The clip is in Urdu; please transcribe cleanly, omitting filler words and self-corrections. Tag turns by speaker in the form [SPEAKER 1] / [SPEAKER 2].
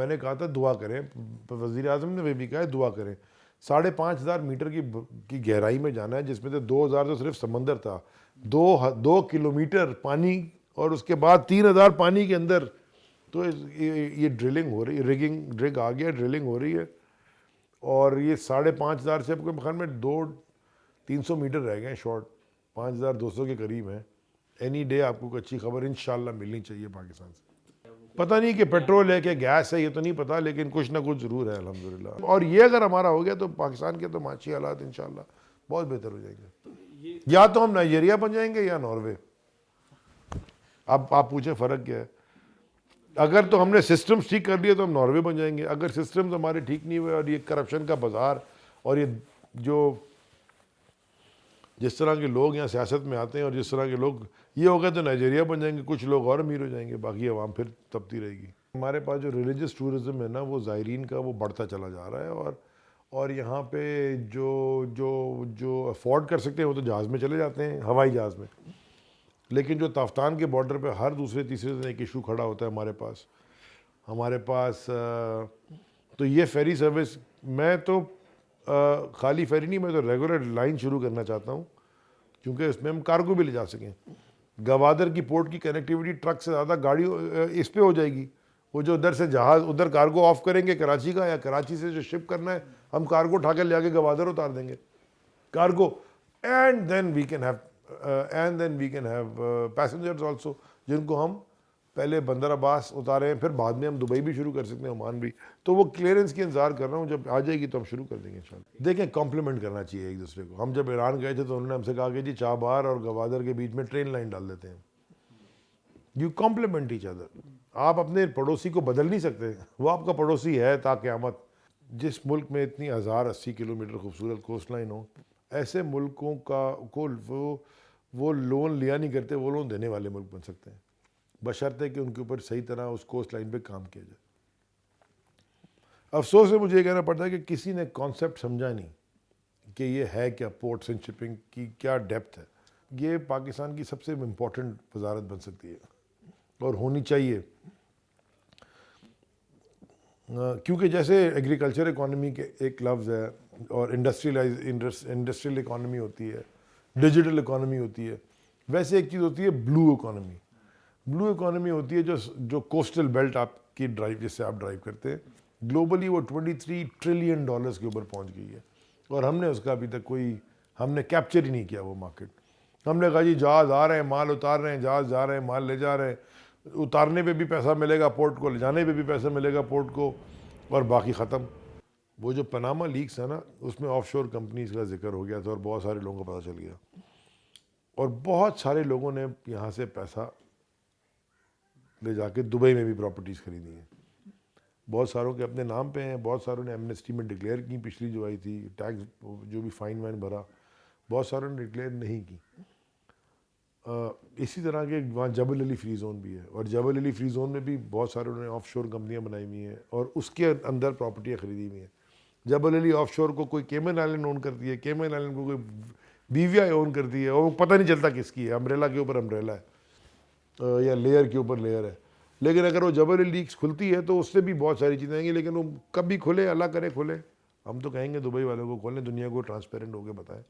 [SPEAKER 1] میں نے کہا تھا دعا کریں, وزیر اعظم نے وہ بھی کہا ہے دعا کریں. 5,500 میٹر کی گہرائی میں جانا ہے, جس میں سے 2,000 تو صرف سمندر تھا, 2 کلومیٹر پانی, اور اس کے بعد 3,000 پانی کے اندر. تو یہ ڈرلنگ ہو رہی ہے, ڈرگ آ گیا, ڈرلنگ ہو رہی ہے, اور یہ 5,500 سے خیال میں 300 میٹر رہ گئے ہیں شارٹ, 5,200 کے قریب ہیں. اینی ڈے آپ کو اچھی خبر انشاءاللہ ملنی چاہیے پاکستان سے. پتہ نہیں کہ پیٹرول ہے کہ گیس ہے, یہ تو نہیں پتا, لیکن کچھ نہ کچھ ضرور ہے الحمدللہ. اور یہ اگر ہمارا ہو گیا تو پاکستان کے تو معاشی حالات انشاءاللہ بہت بہتر ہو جائیں گے. یا تو ہم نائجیریا بن جائیں گے یا ناروے. اب آپ پوچھیں فرق کیا ہے. اگر تو ہم نے سسٹمز ٹھیک کر لیے تو ہم ناروے بن جائیں گے. اگر سسٹمز ہمارے ٹھیک نہیں ہوئے اور یہ کرپشن کا بازار اور یہ جو جس طرح کے لوگ یہاں سیاست میں آتے ہیں اور جس طرح کے لوگ یہ ہو گئے تو نائجیریا بن جائیں گے, کچھ لوگ اور امیر ہو جائیں گے, باقی عوام پھر تبتی رہے گی. ہمارے پاس جو ریلیجس ٹورزم ہے نا وہ زائرین کا وہ بڑھتا چلا جا رہا ہے, اور یہاں پہ جو افورڈ کر سکتے ہیں وہ تو جہاز میں چلے جاتے ہیں, ہوائی جہاز میں. لیکن جو تافتان کے بارڈر پہ ہر دوسرے تیسرے دن ایک ایشو کھڑا ہوتا ہے ہمارے پاس تو یہ فیری سروس, میں تو خالی فیری نہیں, میں تو ریگولر لائن شروع کرنا چاہتا ہوں, کیونکہ اس میں ہم کارگو بھی لے جا سکیں. گوادر کی پورٹ کی کنیکٹیوٹی ٹرک سے زیادہ گاڑی اس پہ ہو جائے گی. وہ جو ادھر سے جہاز ادھر کارگو آف کریں گے کراچی کا, یا کراچی سے جو شپ کرنا ہے ہم کارگو اٹھا کے لے کے گوادر اتار دیں گے cargo, and then we can have passengers also, جن کو ہم پہلے بندر عباس اتارے ہیں, پھر بعد میں ہم دبئی بھی شروع کر سکتے ہیں, عمان بھی. تو وہ کلیئرنس کی انتظار کر رہا ہوں, جب آ جائے گی تو ہم شروع کر دیں گے انشاءاللہ. دیکھیں کمپلیمنٹ کرنا چاہیے ایک دوسرے کو. ہم جب ایران گئے تھے تو انہوں نے ہم سے کہا کہ جی چابہار اور گوادر کے بیچ میں ٹرین لائن ڈال دیتے ہیں. You complement each other. آپ اپنے پڑوسی کو بدل نہیں سکتے, وہ آپ کا پڑوسی ہے تا قیامت. جس ملک میں اتنی 1,080 کلومیٹر خوبصورت کوسٹ لائن ہو, ایسے ملکوں کو وہ لون لیا نہیں کرتے, وہ لون دینے والے ملک بن سکتے ہیں, بشرطے کہ ان کے اوپر صحیح طرح اس کوسٹ لائن پہ کام کیا جائے. افسوس ہے مجھے یہ کہنا پڑتا ہے کہ کسی نے کانسیپٹ سمجھا نہیں کہ یہ ہے کیا, پورٹس اینڈ شپنگ کی کیا ڈیپتھ ہے. یہ پاکستان کی سب سے امپورٹنٹ وزارت بن سکتی ہے اور ہونی چاہیے, کیونکہ جیسے ایگریکلچر اکانومی کے ایک لفظ ہے, اور انڈسٹریل اکانومی ہوتی ہے, ڈیجیٹل اکانومی ہوتی ہے, ویسے ایک چیز ہوتی ہے بلو اکانومی. بلو اکانومی ہوتی ہے جو کوسٹل بیلٹ آپ کی ڈرائیو, جس سے آپ ڈرائیو کرتے ہیں, گلوبلی وہ $23 ٹریلین کے اوپر پہنچ گئی ہے, اور ہم نے اس کا ابھی تک ہم نے کیپچر ہی نہیں کیا وہ مارکیٹ. ہم نے کہا جی جہاز آ رہے ہیں مال اتار رہے ہیں, جہاز جا رہے ہیں مال لے جا رہے ہیں, اتارنے پہ بھی پیسہ ملے گا پورٹ کو, لے جانے پہ بھی پیسہ ملے گا پورٹ کو, اور باقی ختم. وہ جو پناما لیکس ہے نا, اس میں آف شور کمپنیز کا ذکر ہو گیا تھا اور بہت سارے لوگوں کو پتہ چل گیا, اور بہت سارے لوگوں نے یہاں سے پیسہ لے جا کے دبئی میں بھی پراپرٹیز خریدی ہیں. بہت ساروں کے اپنے نام پہ ہیں, بہت ساروں نے ایمنسٹی میں ڈکلیئر کی, پچھلی جو آئی تھی ٹیکس جو بھی فائن وائن بھرا, بہت ساروں نے ڈکلیئر نہیں کی. اسی طرح کے وہاں جبل علی فری زون بھی ہے, اور جبل علی فری زون میں بھی بہت ساروں نے آف شور کمپنیاں بنائی ہوئی ہیں اور اس کے اندر پراپرٹیاں خریدی ہوئی ہیں. جبل علی آف شور کو کوئی کیمن آئلینڈ اون کرتی ہے, کیمن آئلینڈ کو کوئی BVI اون کرتی ہے, اور وہ پتہ نہیں چلتا کس کی ہے, امبریلا کے اوپر امبریلا ہے یا لیئر کے اوپر لیئر ہے. لیکن اگر وہ جبل علی لیکس کھلتی ہے تو اس سے بھی بہت ساری چیزیں آئیں گی, لیکن وہ کبھی کھلے, اللہ کرے کھلے. ہم تو کہیں گے دبئی والوں کو کھولیں, دنیا کو ٹرانسپیرنٹ ہو کے بتائیں.